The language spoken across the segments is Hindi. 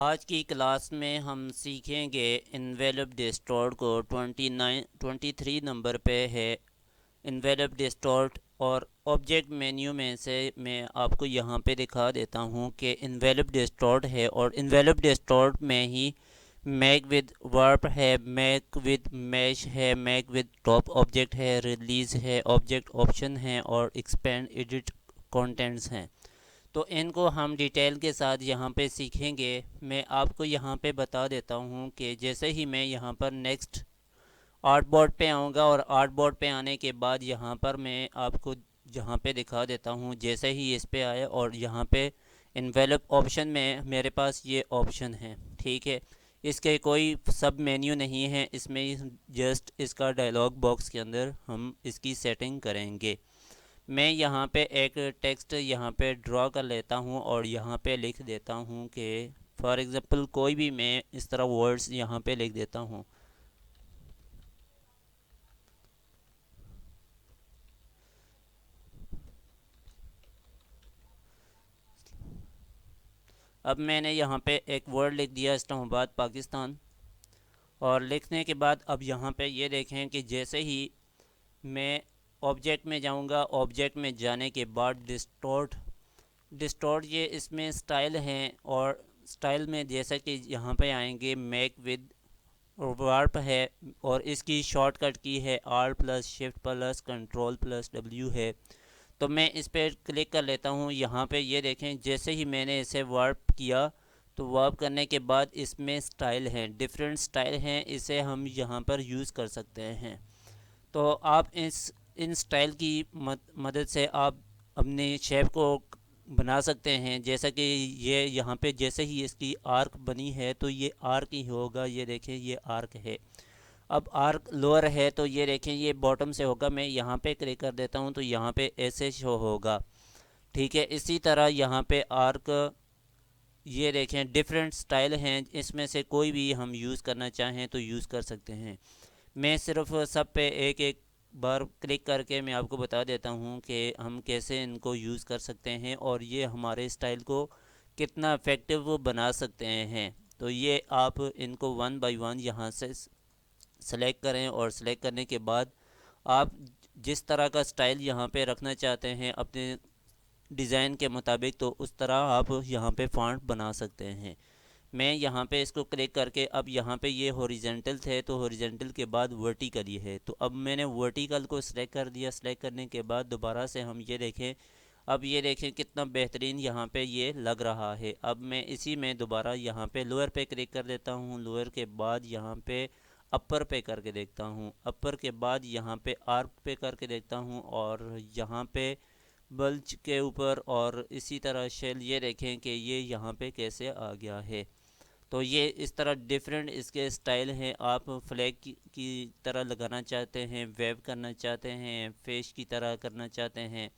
आज की क्लास में हम सीखेंगे इन्वेलप डिस्टॉर्ट को 23 नंबर पे है इन्वेलप डिस्टॉर्ट। और ऑब्जेक्ट मेन्यू में से मैं आपको यहाँ पे दिखा देता हूँ कि इन्वेलप डिस्टॉर्ट है और इन्वेलप डिस्टॉर्ट में ही मैक विद वार्प है, मैक विद मैश है, मैक विद टॉप ऑब्जेक्ट है, रिलीज है, ऑब्जेक्ट ऑप्शन है और एक्सपेंड एडिट कंटेंट्स हैं। तो इनको हम डिटेल के साथ यहाँ पे सीखेंगे। मैं आपको यहाँ पे बता देता हूँ कि जैसे ही मैं यहाँ पर नेक्स्ट आर्ट बोर्ड पे आऊँगा और आर्ट बोर्ड पे आने के बाद यहाँ पर मैं आपको यहाँ पे दिखा देता हूँ। जैसे ही इस पे आए और यहाँ पे इन्वेलप ऑप्शन में मेरे पास ये ऑप्शन है, ठीक है। इसके कोई सब मेन्यू नहीं है इसमें, जस्ट इसका डायलॉग बॉक्स के अंदर हम इसकी सेटिंग करेंगे। मैं यहाँ पे एक टेक्स्ट यहाँ पे ड्रॉ कर लेता हूँ और यहाँ पे लिख देता हूँ कि फॉर एग्ज़ाम्पल कोई भी मैं इस तरह वर्ड्स यहाँ पे लिख देता हूँ। अब मैंने यहाँ पे एक वर्ड लिख दिया, इस्लामाबाद पाकिस्तान। और लिखने के बाद अब यहाँ पे ये देखें कि जैसे ही मैं ऑब्जेक्ट में जाऊँगा, ऑब्जेक्ट में जाने के बाद डिस्टॉर्ट डिस्टॉर्ट ये इसमें स्टाइल हैं। और स्टाइल में जैसा कि यहाँ पे आएंगे मेक विद वार्प है और इसकी शॉर्टकट की है R plus shift plus control plus W है। तो मैं इस पर क्लिक कर लेता हूँ। यहाँ पे ये देखें जैसे ही मैंने इसे वार्प किया तो वार्प करने के बाद इसमें स्टाइल हैं, डिफरेंट स्टाइल हैं, इसे हम यहाँ पर यूज़ कर सकते हैं। तो आप इन स्टाइल की मदद से आप अपने शेप को बना सकते हैं। जैसा कि ये यहाँ पे जैसे ही इसकी आर्क बनी है तो ये आर्क ही होगा। ये देखें ये आर्क है। अब आर्क लोअर है तो ये देखें ये बॉटम से होगा। मैं यहाँ पे क्लिक कर देता हूँ तो यहाँ पे ऐसे शो होगा, ठीक है। इसी तरह यहाँ पे आर्क ये देखें डिफरेंट स्टाइल हैं, इसमें से कोई भी हम यूज़ करना चाहें तो यूज़ कर सकते हैं। मैं सिर्फ सब पे एक एक बार क्लिक करके मैं आपको बता देता हूँ कि हम कैसे इनको यूज़ कर सकते हैं और ये हमारे स्टाइल को कितना इफ़ेक्टिव बना सकते हैं। तो ये आप इनको वन बाय वन यहाँ से सेलेक्ट करें और सेलेक्ट करने के बाद आप जिस तरह का स्टाइल यहाँ पे रखना चाहते हैं अपने डिज़ाइन के मुताबिक, तो उस तरह आप यहाँ पे फॉन्ट बना सकते हैं। मैं यहाँ पे इसको क्लिक करके अब यहाँ पे ये हॉरिजेंटल थे तो हॉरिजेंटल के बाद वर्टिकल ही है, तो अब मैंने वर्टिकल को सिलेक्ट कर दिया। सिलेक्ट करने के बाद दोबारा से हम ये देखें, अब ये देखें कितना बेहतरीन यहाँ पे ये लग रहा है। अब मैं इसी में दोबारा यहाँ पे लोअर पे क्लिक कर देता हूँ। लोअर के बाद यहाँ पे अपर पे करके देखता हूँ। अपर के बाद यहाँ पे आर्क पे करके देखता हूँ और यहाँ पे बल्ज के ऊपर और इसी तरह शेल। ये देखें कि ये यहाँ पे कैसे आ गया है। तो ये इस तरह डिफरेंट इसके स्टाइल हैं। आप फ्लैग की तरह लगाना चाहते हैं, वेव करना चाहते हैं, फेस की तरह करना चाहते हैं,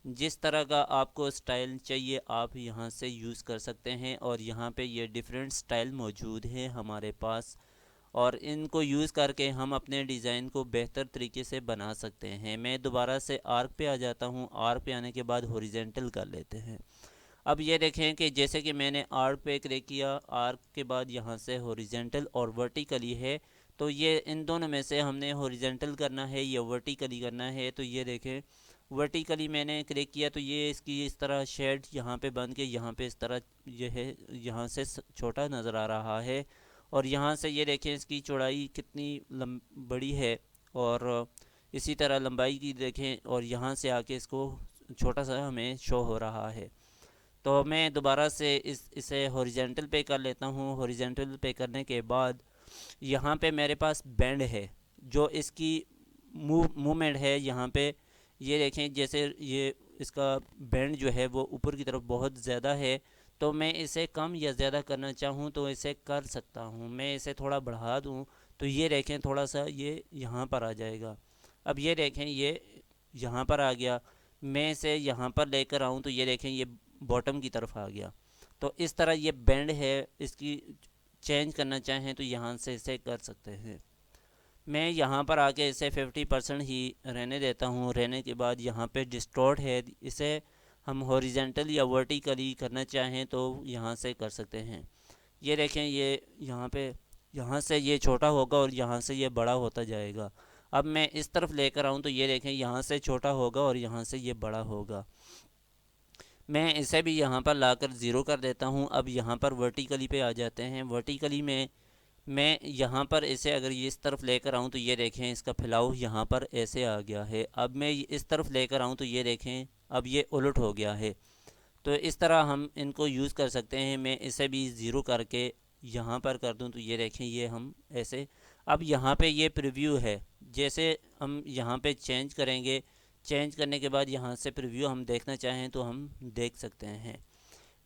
जिस तरह का आपको स्टाइल चाहिए आप यहाँ से यूज़ कर सकते हैं। और यहाँ पे ये डिफरेंट स्टाइल मौजूद हैं हमारे पास और इनको यूज़ करके हम अपने डिज़ाइन को बेहतर तरीके से बना सकते हैं। मैं दोबारा से आर्क पे आ जाता हूँ। आर्क पे आने के बाद हॉरिजेंटल कर लेते हैं। अब ये देखें कि जैसे कि मैंने आर्क पे क्लिक किया, आर्क के बाद यहाँ से हॉरिजेंटल और वर्टिकली है, तो ये इन दोनों में से हमने हॉरिजेंटल करना है या वर्टिकली करना है। तो ये देखें वर्टिकली मैंने क्लिक किया तो ये इसकी इस तरह शेड यहाँ पे बन के यहाँ पे इस तरह ये है, यहाँ से छोटा नज़र आ रहा है। और यहाँ से ये देखें इसकी चौड़ाई कितनी बड़ी है और इसी तरह लंबाई की देखें और यहाँ से आके इसको छोटा सा हमें शो हो रहा है। तो मैं दोबारा से इसे हॉरिजेंटल पे कर लेता हूँ। हॉरिजेंटल पे करने के बाद यहाँ पे मेरे पास बैंड है जो इसकी मूवमेंट है। यहाँ पे ये देखें जैसे ये इसका बैंड जो है वो ऊपर की तरफ बहुत ज़्यादा है। तो मैं इसे कम या ज़्यादा करना चाहूँ तो इसे कर सकता हूँ। मैं इसे थोड़ा बढ़ा दूँ तो ये देखें थोड़ा सा ये यहाँ पर आ जाएगा। अब ये देखें ये यहाँ पर आ गया। मैं इसे यहाँ पर लेकर आऊँ तो ये देखें ये बॉटम की तरफ आ गया। तो इस तरह ये बैंड है, इसकी चेंज करना चाहें तो यहाँ से इसे कर सकते हैं। मैं यहाँ पर आके इसे 50% ही रहने देता हूँ। रहने के बाद यहाँ पे डिस्टॉर्ट है, इसे हम हॉरिजेंटल या वर्टिकली करना चाहें तो यहाँ से कर सकते हैं। ये देखें, ये यहाँ पे, यहाँ से ये छोटा होगा और यहाँ से ये बड़ा होता जाएगा। अब मैं इस तरफ लेकर आऊँ तो ये देखें, यहाँ से छोटा होगा और यहाँ से ये बड़ा होगा। मैं इसे भी यहाँ पर लाकर ज़ीरो कर देता हूँ। अब यहाँ पर वर्टिकली पे आ जाते हैं। वर्टिकली में मैं यहाँ पर इसे अगर ये इस तरफ लेकर आऊँ तो ये देखें, इसका फैलाव यहाँ पर ऐसे आ गया है। अब मैं इस तरफ लेकर आऊँ तो ये देखें, अब ये उलट हो गया है। तो इस तरह हम इनको यूज़ कर सकते हैं। मैं इसे भी ज़ीरो करके यहाँ पर कर दूँ तो ये देखें, ये हम ऐसे। अब यहाँ पे ये प्रीव्यू है। जैसे हम यहाँ पे चेंज करेंगे, चेंज करने के बाद यहाँ से प्रीव्यू हम देखना चाहें तो हम देख सकते हैं।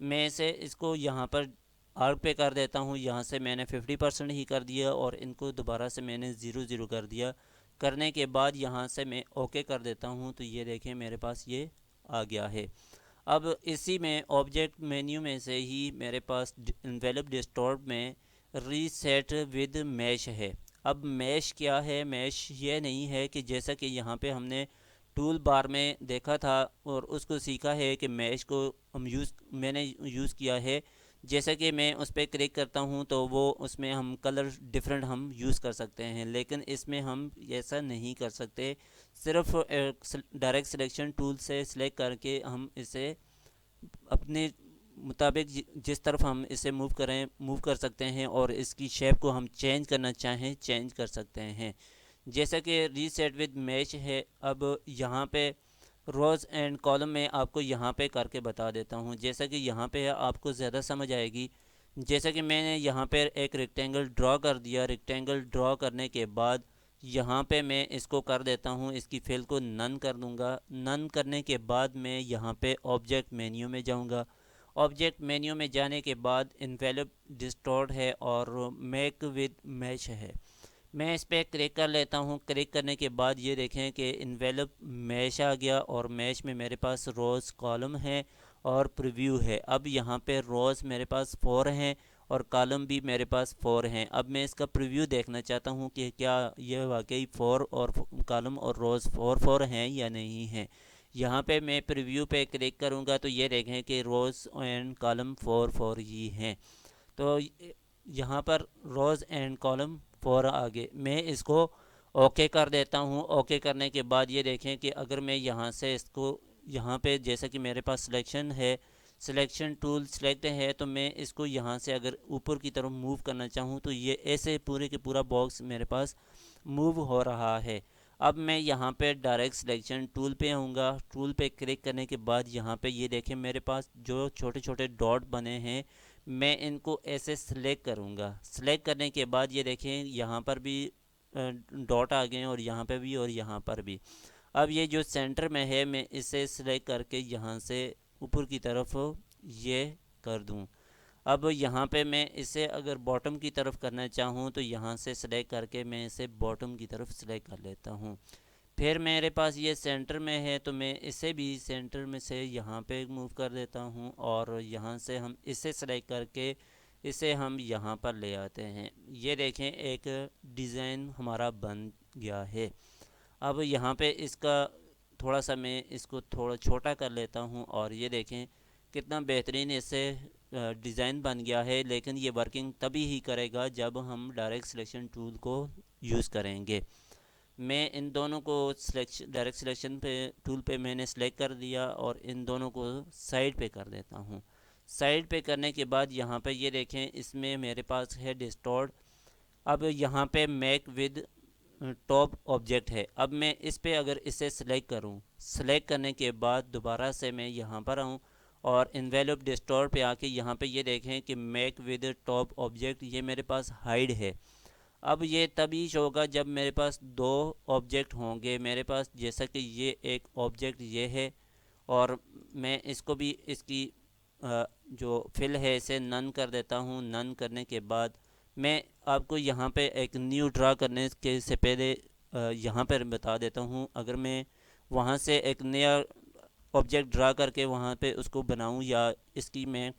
मैं इसे इसको यहाँ पर आर्क पे कर देता हूँ। यहाँ से मैंने 50% ही कर दिया और इनको दोबारा से मैंने ज़ीरो ज़ीरो कर दिया। करने के बाद यहाँ से मैं ओके कर देता हूँ तो ये देखें, मेरे पास ये आ गया है। अब इसी में ऑब्जेक्ट मेन्यू में से ही मेरे पास इन्वेलप डिस्टॉर्ट में रीसेट विद मैश है। अब मैश क्या है? मैश ये नहीं है कि जैसा कि यहाँ पे हमने टूल बार में देखा था और उसको सीखा है कि मैश को मैंने यूज़ किया है। जैसे कि मैं उस पर क्लिक करता हूँ तो वो उसमें हम कलर डिफरेंट हम यूज़ कर सकते हैं, लेकिन इसमें हम ऐसा नहीं कर सकते। सिर्फ डायरेक्ट सिलेक्शन टूल से सिलेक्ट करके हम इसे अपने मुताबिक जिस तरफ हम इसे मूव कर सकते हैं और इसकी शेप को हम चेंज करना चाहें चेंज कर सकते हैं। जैसा कि रीसेट विद मैश है। अब यहाँ पे रोज़ एंड कॉलम में आपको यहाँ पे करके बता देता हूँ। जैसा कि यहाँ पे आपको ज़्यादा समझ आएगी। जैसा कि मैंने यहाँ पे एक रेक्टेंगल ड्रॉ कर दिया। रेक्टेंगल ड्रॉ करने के बाद यहाँ पे मैं इसको कर देता हूँ, इसकी फिल को नन कर दूँगा। नन करने के बाद मैं यहाँ पे ऑब्जेक्ट मेन्यू में जाऊँगा। ऑब्जेक्ट मेन्यू में जाने के बाद इन्वेलप डिस्टॉर्ट है और मेक विद मैश है। मैं इस पर क्लिक कर लेता हूँ। क्लिक करने के बाद ये देखें कि इन्वेलप मैश आ गया और मैश में मेरे पास रोज़ कॉलम है और प्रीव्यू है। अब यहाँ पे रोज़ मेरे पास 4 हैं और कॉलम भी मेरे पास 4 हैं। अब मैं इसका प्रीव्यू देखना चाहता हूँ कि क्या ये वाकई 4 और कॉलम और रोज़ 4 हैं या नहीं हैं। यहाँ पे मैं प्रीव्यू पे क्लिक करूँगा तो ये देखें कि रोज़ एंड कॉलम 4 ही हैं। तो यहाँ पर रोज़ एंड कॉलम 4 आगे मैं इसको ओके कर देता हूँ। ओके करने के बाद ये देखें कि अगर मैं यहाँ से इसको यहाँ पे जैसा कि मेरे पास सिलेक्शन है, सिलेक्शन टूल सेलेक्ट है, तो मैं इसको यहाँ से अगर ऊपर की तरफ मूव करना चाहूँ तो ये ऐसे पूरे के पूरा बॉक्स मेरे पास मूव हो रहा है। अब मैं यहाँ पे डायरेक्ट सिलेक्शन टूल पे आऊँगा। टूल पे क्लिक करने के बाद यहाँ पे ये देखें, मेरे पास जो छोटे छोटे डॉट बने हैं मैं इनको ऐसे सिलेक्ट करूँगा। सिलेक्ट करने के बाद ये देखें, यहाँ पर भी डॉट आ गए और यहाँ पे भी और यहाँ पर भी। अब ये जो सेंटर में है मैं इसे सिलेक्ट करके यहाँ से ऊपर की तरफ ये कर दूँ। अब यहाँ पे मैं इसे अगर बॉटम की तरफ करना चाहूँ तो यहाँ से सिलेक्ट करके मैं इसे बॉटम की तरफ सिलेक्ट कर लेता हूँ। फिर मेरे पास ये सेंटर में है तो मैं इसे भी सेंटर में से यहाँ पे मूव कर देता हूँ और यहाँ से हम इसे सेलेक्ट करके इसे हम यहाँ पर ले आते हैं। ये देखें, एक डिज़ाइन हमारा बन गया है। अब यहाँ पे इसका थोड़ा सा मैं इसको थोड़ा छोटा कर लेता हूँ और ये देखें कितना बेहतरीन इससे डिज़ाइन बन गया है। लेकिन ये वर्किंग तभी ही करेगा जब हम डायरेक्ट सिलेक्शन टूल को यूज़ करेंगे। मैं इन दोनों को सिलेक्शन डायरेक्ट सिलेक्शन पे टूल पे मैंने सेलेक्ट कर दिया और इन दोनों को साइड पे कर देता हूँ। साइड पे करने के बाद यहाँ पे ये देखें, इसमें मेरे पास है डिस्टॉर्ट। अब यहाँ पे मेक विद टॉप ऑब्जेक्ट है। अब मैं इस पे अगर इसे सिलेक्ट करूँ, सिलेक्ट करने के बाद दोबारा से मैं यहाँ पर आऊँ और इन्वेलप डिस्टॉर्ट पे आके यहाँ पे ये देखें कि मेक विद टॉप ऑब्जेक्ट ये मेरे पास हाइड है। अब ये तभी होगा जब मेरे पास दो ऑब्जेक्ट होंगे। मेरे पास जैसा कि ये एक ऑब्जेक्ट ये है और मैं इसको भी इसकी जो फिल है इसे नन कर देता हूँ। नन करने के बाद मैं आपको यहाँ पे एक न्यू ड्रा करने के से पहले यहाँ पर बता देता हूँ। अगर मैं वहाँ से एक नया ऑब्जेक्ट ड्रा करके वहाँ पे उसको बनाऊँ या इसकी मैं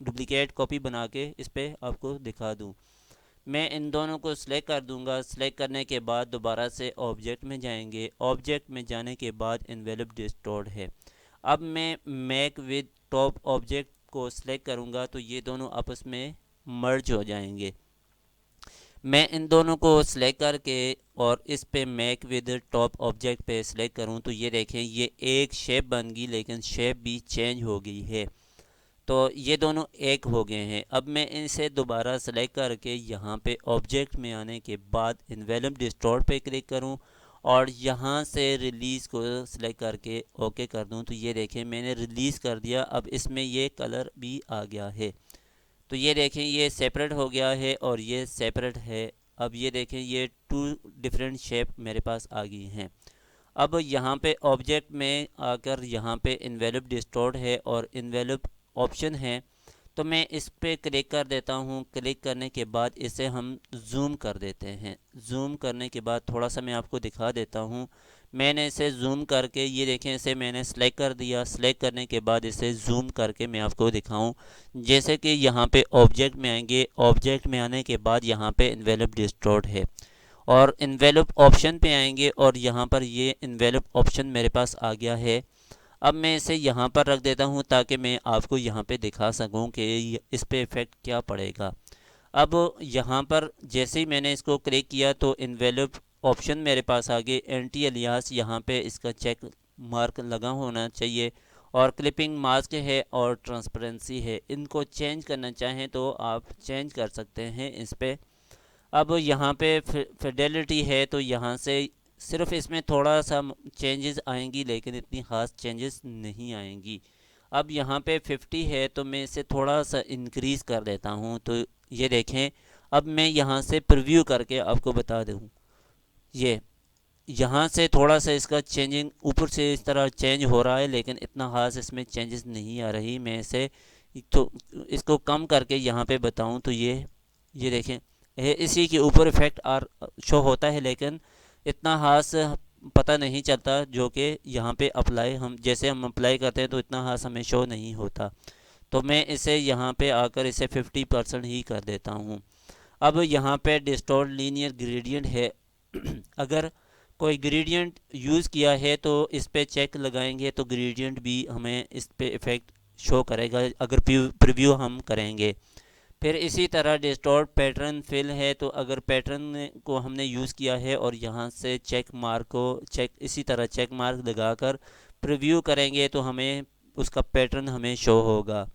डुप्लिकेट कॉपी बना के इस पर आपको दिखा दूँ, मैं इन दोनों को सिलेक्ट कर दूंगा। सिलेक्ट करने के बाद दोबारा से ऑब्जेक्ट में जाएंगे। ऑब्जेक्ट में जाने के बाद इन्वेलप डिस्टॉर्ट है। अब मैं मेक विद टॉप ऑब्जेक्ट को सिलेक्ट करूंगा तो ये दोनों आपस में मर्ज हो जाएंगे। मैं इन दोनों को सिलेक्ट करके और इस पे मेक विद टॉप ऑब्जेक्ट पे सिलेक्ट करूँ तो ये देखें ये एक शेप बन गई, लेकिन शेप भी चेंज हो गई है। तो ये दोनों एक हो गए हैं। अब मैं इसे दोबारा सेलेक्ट करके यहाँ पे ऑब्जेक्ट में आने के बाद इन्वेलप डिस्टॉर्ट पे क्लिक करूँ और यहाँ से रिलीज़ को सिलेक्ट करके ओके कर दूँ तो ये देखें मैंने रिलीज़ कर दिया। अब इसमें ये कलर भी आ गया है। तो ये देखें ये सेपरेट हो गया है और ये सेपरेट है। अब ये देखें ये टू डिफरेंट शेप मेरे पास आ गई हैं। अब यहाँ पे ऑब्जेक्ट में आकर यहाँ पे इन्वेलप डिस्टॉर्ट है और इन्वेलप ऑप्शन है, तो मैं इस पे क्लिक कर देता हूँ। क्लिक करने के बाद इसे हम जूम कर देते हैं। जूम करने के बाद थोड़ा सा मैं आपको दिखा देता हूँ। मैंने इसे जूम करके ये देखें इसे मैंने सेलेक्ट कर दिया। सेलेक्ट करने के बाद इसे जूम करके मैं आपको दिखाऊं। जैसे कि यहाँ पे ऑब्जेक्ट में आएंगे, ऑब्जेक्ट में आने के बाद यहाँ पे इन्वेलप डिस्टॉर्ट है और इन्वेलप ऑप्शन पे आएंगे और यहाँ पर ये इन्वेलप ऑप्शन मेरे पास आ गया है। अब मैं इसे यहाँ पर रख देता हूँ ताकि मैं आपको यहाँ पे दिखा सकूँ कि इस पे इफ़ेक्ट क्या पड़ेगा। अब यहाँ पर जैसे ही मैंने इसको क्लिक किया तो इन्वेलप ऑप्शन मेरे पास आ गए। एंटी एलियास यहाँ पे इसका चेक मार्क लगा होना चाहिए और क्लिपिंग मास्क है और ट्रांसपेरेंसी है। इनको चेंज करना चाहें तो आप चेंज कर सकते हैं इस पर। अब यहाँ पे फिडेलिटी है तो यहाँ से सिर्फ इसमें थोड़ा सा चेंजेस आएंगी, लेकिन इतनी ख़ास चेंजेस नहीं आएंगी। अब यहाँ पे 50 है तो मैं इसे थोड़ा सा इंक्रीज़ कर देता हूँ। तो ये देखें अब मैं यहाँ से प्रीव्यू करके आपको बता दूँ, ये यहाँ से थोड़ा सा इसका चेंजिंग ऊपर से इस तरह चेंज हो रहा है, लेकिन इतना ख़ास इसमें चेंजेस नहीं आ रही। मैं इसे तो इसको कम करके यहाँ पे बताऊँ तो ये देखें इसी के ऊपर इफेक्ट आर शो होता है, लेकिन इतना खास पता नहीं चलता जो कि यहाँ पे अप्लाई हम जैसे हम अप्लाई करते हैं तो इतना खास हमें शो नहीं होता। तो मैं इसे यहाँ पे आकर इसे 50% ही कर देता हूँ। अब यहाँ पे डिस्टॉर्ट लीनियर ग्रेडियंट है। अगर कोई ग्रेडियंट यूज़ किया है तो इस पे चेक लगाएंगे तो ग्रेडियंट भी हमें इस पे इफ़ेक्ट शो करेगा अगर प्रीव्यू हम करेंगे। फिर इसी तरह डिस्टॉर्ट पैटर्न फिल है तो अगर पैटर्न को हमने यूज़ किया है और यहाँ से चेक मार्क को चेक इसी तरह चेक मार्क लगाकर प्रीव्यू करेंगे तो हमें उसका पैटर्न हमें शो होगा।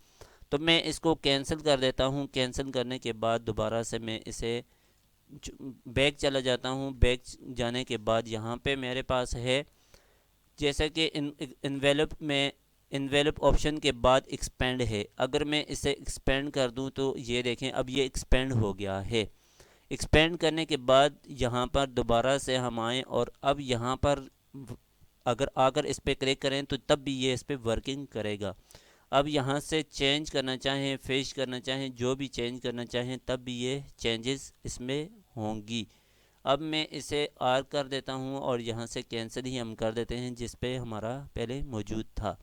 तो मैं इसको कैंसिल कर देता हूँ। कैंसिल करने के बाद दोबारा से मैं इसे बैक चला जाता हूँ। बैक जाने के बाद यहाँ पे मेरे पास है जैसा कि इन्वेलप में इन्वेलप ऑप्शन के बाद एक्सपेंड है। अगर मैं इसे एक्सपेंड कर दूं तो ये देखें अब ये एक्सपेंड हो गया है। एक्सपेंड करने के बाद यहाँ पर दोबारा से हम आएँ और अब यहाँ पर अगर आकर इस पर क्लिक करें तो तब भी ये इस पर वर्किंग करेगा। अब यहाँ से चेंज करना चाहें, फिश करना चाहें, जो भी चेंज करना चाहें तब भी ये चेंजेस इसमें होंगी। अब मैं इसे आर कर देता हूँ और यहाँ से कैंसिल ही हम कर देते हैं जिस पे हमारा पहले मौजूद था।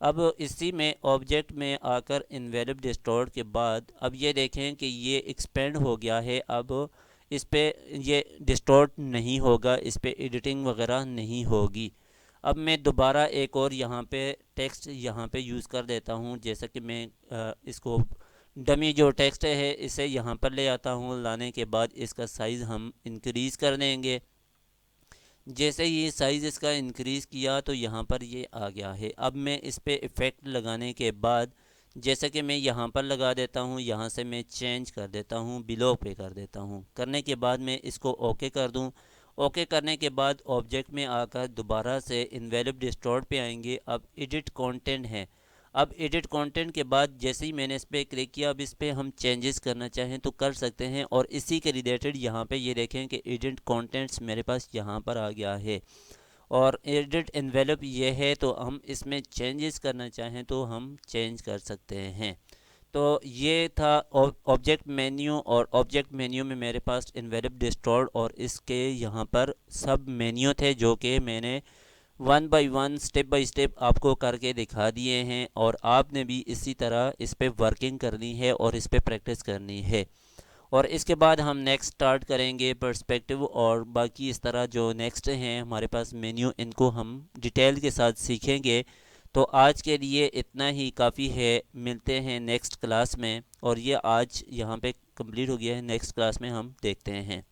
अब इसी में ऑब्जेक्ट में आकर इन्वेलप डिस्टॉर्ट के बाद अब ये देखें कि ये एक्सपेंड हो गया है। अब इस पे ये डिस्टॉर्ट नहीं होगा, इस पे एडिटिंग वगैरह नहीं होगी। अब मैं दोबारा एक और यहाँ पे टेक्स्ट यहाँ पे यूज़ कर देता हूँ। जैसा कि मैं इसको डमी जो टेक्स्ट है इसे यहाँ पर ले आता हूँ। लाने के बाद इसका साइज़ हम इंक्रीज़ कर देंगे। जैसे ही साइज़ इसका इंक्रीज़ किया तो यहाँ पर ये आ गया है। अब मैं इस पर इफ़ेक्ट लगाने के बाद जैसे कि मैं यहाँ पर लगा देता हूँ, यहाँ से मैं चेंज कर देता हूँ, बिलो पे कर देता हूँ। करने के बाद मैं इसको ओके कर दूँ। ओके करने के बाद ऑब्जेक्ट में आकर दोबारा से इन्वेलप डिस्टॉर्ट पे आएंगे। अब एडिट कंटेंट है। अब एडिट कंटेंट के बाद जैसे ही मैंने इस पर क्लिक किया अब इस पर हम चेंजेस करना चाहें तो कर सकते हैं। और इसी के रिलेटेड यहाँ पे ये देखें कि एडिट कंटेंट्स मेरे पास यहाँ पर आ गया है और एडिट एनवेलप ये है तो हम इसमें चेंजेस करना चाहें तो हम चेंज कर सकते हैं। तो ये था ऑब्जेक्ट मेन्यू और ऑब्जेक्ट मेन्यू में मेरे पास इन्वेलप डिस्टॉर्ट और इसके यहाँ पर सब मेन्यू थे जो कि मैंने one by one step by step आपको करके दिखा दिए हैं और आपने भी इसी तरह इस पे वर्किंग करनी है और इस पे प्रैक्टिस करनी है। और इसके बाद हम नेक्स्ट स्टार्ट करेंगे पर्सपेक्टिव और बाकी इस तरह जो नेक्स्ट हैं हमारे पास मेन्यू, इनको हम डिटेल के साथ सीखेंगे। तो आज के लिए इतना ही काफ़ी है। मिलते हैं नेक्स्ट क्लास में। और ये आज यहाँ पे कंप्लीट हो गया है, नेक्स्ट क्लास में हम देखते हैं।